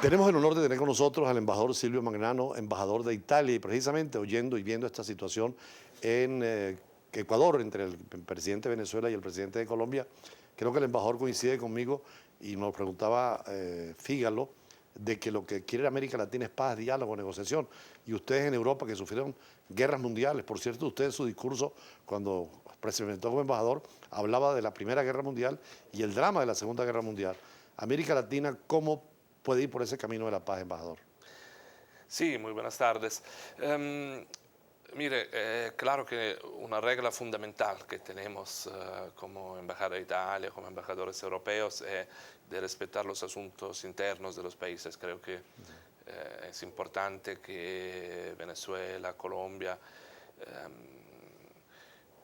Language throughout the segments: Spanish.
Tenemos el honor de tener con nosotros al embajador Silvio Magnano, embajador de Italia, y precisamente oyendo y viendo esta situación en Ecuador entre el presidente de Venezuela y el presidente de Colombia, creo que el embajador coincide conmigo y nos preguntaba Fígalo de que lo que quiere América Latina es paz, diálogo, negociación. Y ustedes en Europa que sufrieron guerras mundiales, por cierto, usted en su discurso cuando se presentó como embajador hablaba de la Primera Guerra Mundial y el drama de la Segunda Guerra Mundial. América Latina, ¿cómo puede ir por ese camino de la paz, embajador? Sí, muy buenas tardes. Mire, claro que una regla fundamental que tenemos como Embajada de Italia, como embajadores europeos, es de respetar los asuntos internos de los países. Creo que es importante que Venezuela, Colombia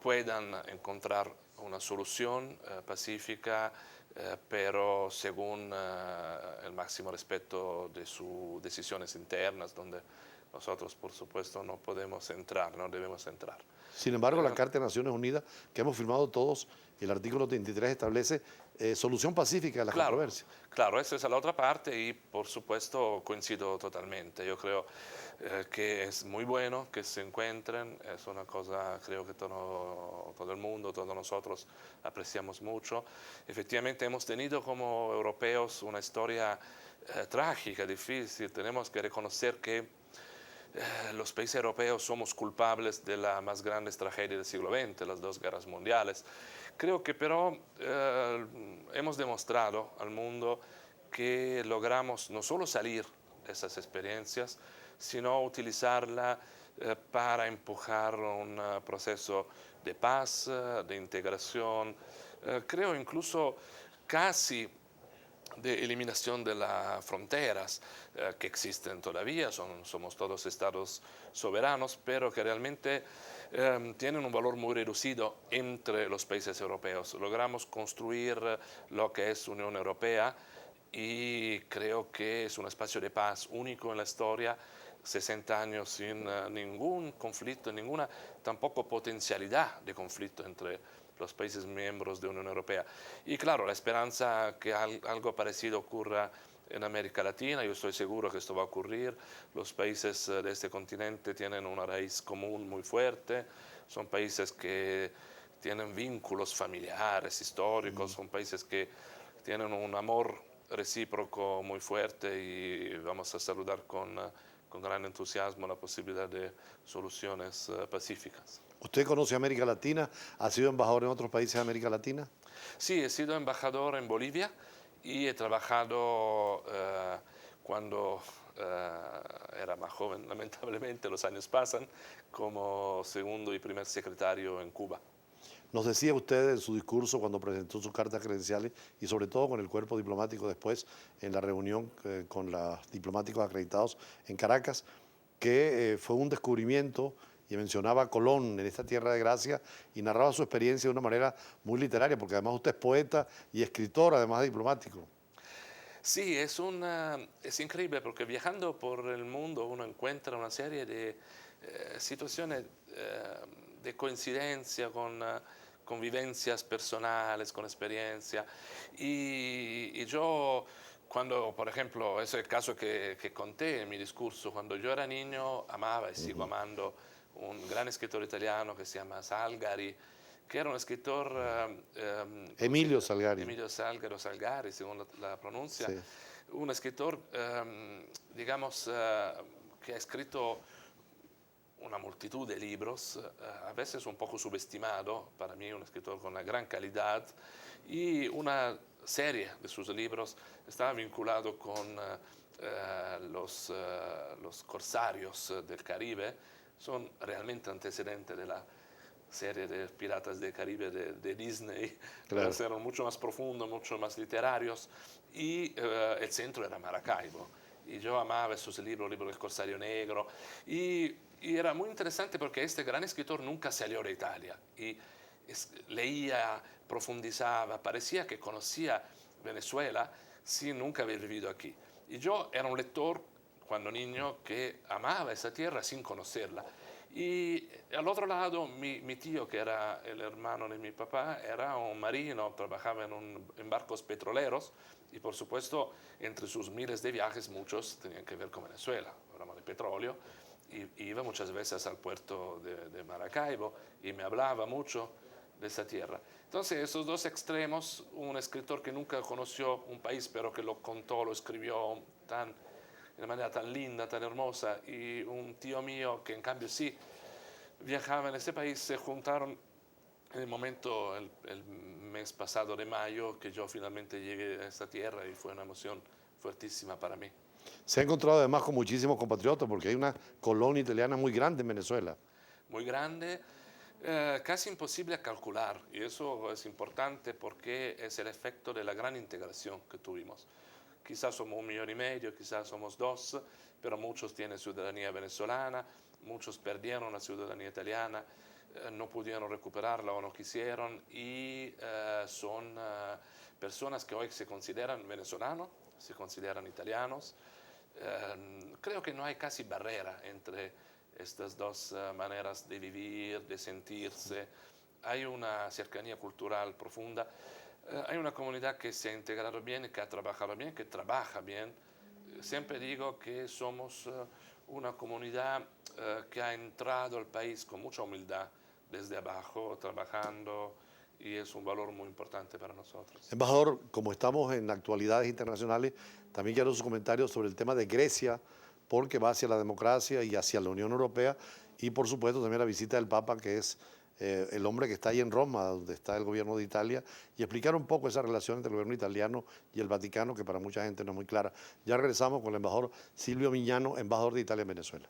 puedan encontrar una solución pacífica, pero según el máximo respeto de sus decisiones internas, donde nosotros, por supuesto, no podemos entrar, no debemos entrar. Sin embargo, la Carta de Naciones Unidas, que hemos firmado todos, el artículo 33 establece solución pacífica de las Claro, controversias. claro, esa es la otra parte y por supuesto coincido totalmente. Yo creo que es muy bueno que se encuentren, es una cosa creo que todo el mundo, todos nosotros apreciamos mucho. Efectivamente hemos tenido como europeos una historia trágica, difícil, tenemos que reconocer que los países europeos somos culpables de la más grande tragedia del siglo XX, las dos guerras mundiales. Creo que pero hemos demostrado al mundo que logramos no solo salir de esas experiencias, sino utilizarla para empujar un proceso de paz, de integración, creo incluso casi de eliminación de las fronteras que existen todavía, somos todos estados soberanos, pero que realmente tienen un valor muy reducido entre los países europeos. Logramos construir lo que es Unión Europea y creo que es un espacio de paz único en la historia, 60 años sin ningún conflicto, ninguna tampoco potencialidad de conflicto entre los países miembros de la Unión Europea. Y claro, la esperanza que algo parecido ocurra en América Latina, yo estoy seguro que esto va a ocurrir. Los países de este continente tienen una raíz común muy fuerte, son países que tienen vínculos familiares, históricos, son países que tienen un amor recíproco muy fuerte y vamos a saludar con gran entusiasmo la posibilidad de soluciones pacíficas. ¿Usted conoce América Latina? ¿Ha sido embajador en otros países de América Latina? Sí, he sido embajador en Bolivia y he trabajado cuando era más joven, lamentablemente los años pasan, como segundo y primer secretario en Cuba. Nos decía usted en su discurso cuando presentó sus cartas credenciales y sobre todo con el cuerpo diplomático después en la reunión con los diplomáticos acreditados en Caracas, que fue un descubrimiento y mencionaba a Colón en esta tierra de gracia y narraba su experiencia de una manera muy literaria, porque además usted es poeta y escritor, además de diplomático. Sí, es increíble porque viajando por el mundo uno encuentra una serie de situaciones de coincidencia con vivencias personales, con experiencia. Y yo, cuando, por ejemplo, ese es el caso que conté en mi discurso, cuando yo era niño amaba y sigo amando un gran escritor italiano que se llama Salgari, que era un escritor, Emilio Salgari. Emilio Salgari o Salgari, según la pronuncia, Sí. un escritor, digamos, que ha escrito una multitud de libros, a veces un poco subestimado, para mí un escritor con una gran calidad, y una serie de sus libros estaba vinculado con los corsarios del Caribe, son realmente antecedentes de la serie de Piratas del Caribe de Disney, Claro. eran mucho más profundos, mucho más literarios, y el centro era Maracaibo. Y yo amaba esos libros, libros del Corsario Negro, y era muy interesante porque este gran escritor nunca salió de Italia, y leía, profundizaba, parecía que conocía Venezuela sin nunca haber vivido aquí. Y yo era un lector cuando niño que amaba esa tierra sin conocerla. Y al otro lado, mi tío, que era el hermano de mi papá, era un marino, trabajaba en barcos petroleros y por supuesto entre sus miles de viajes muchos tenían que ver con Venezuela, hablamos de petróleo, y iba muchas veces al puerto de Maracaibo y me hablaba mucho de esa tierra. Entonces esos dos extremos, un escritor que nunca conoció un país pero que lo contó, lo escribió de manera tan linda, tan hermosa, y un tío mío que en cambio sí viajaba en ese país, se juntaron en el momento, el mes pasado de mayo, que yo finalmente llegué a esta tierra y fue una emoción fuertísima para mí. Se ha encontrado además con muchísimos compatriotas porque hay una colonia italiana muy grande en Venezuela. Muy grande, casi imposible a calcular, y eso es importante porque es el efecto de la gran integración que tuvimos. Quizás somos 1,5 millones, quizás somos 2, pero muchos tienen ciudadanía venezolana, muchos perdieron la ciudadanía italiana, no pudieron recuperarla o no quisieron, y son personas que hoy se consideran venezolanos, se consideran italianos. Creo que no hay casi barrera entre estas dos maneras de vivir, de sentirse. Hay una cercanía cultural profunda. Hay una comunidad que se ha integrado bien, que ha trabajado bien, que trabaja bien. Siempre digo que somos una comunidad que ha entrado al país con mucha humildad, desde abajo, trabajando, y es un valor muy importante para nosotros. Embajador, como estamos en actualidades internacionales, también quiero sus comentarios sobre el tema de Grecia, porque va hacia la democracia y hacia la Unión Europea, y por supuesto también la visita del Papa, que es el hombre que está ahí en Roma, donde está el gobierno de Italia, y explicar un poco esa relación entre el gobierno italiano y el Vaticano, que para mucha gente no es muy clara. Ya regresamos con el embajador Silvio Miñano, embajador de Italia en Venezuela.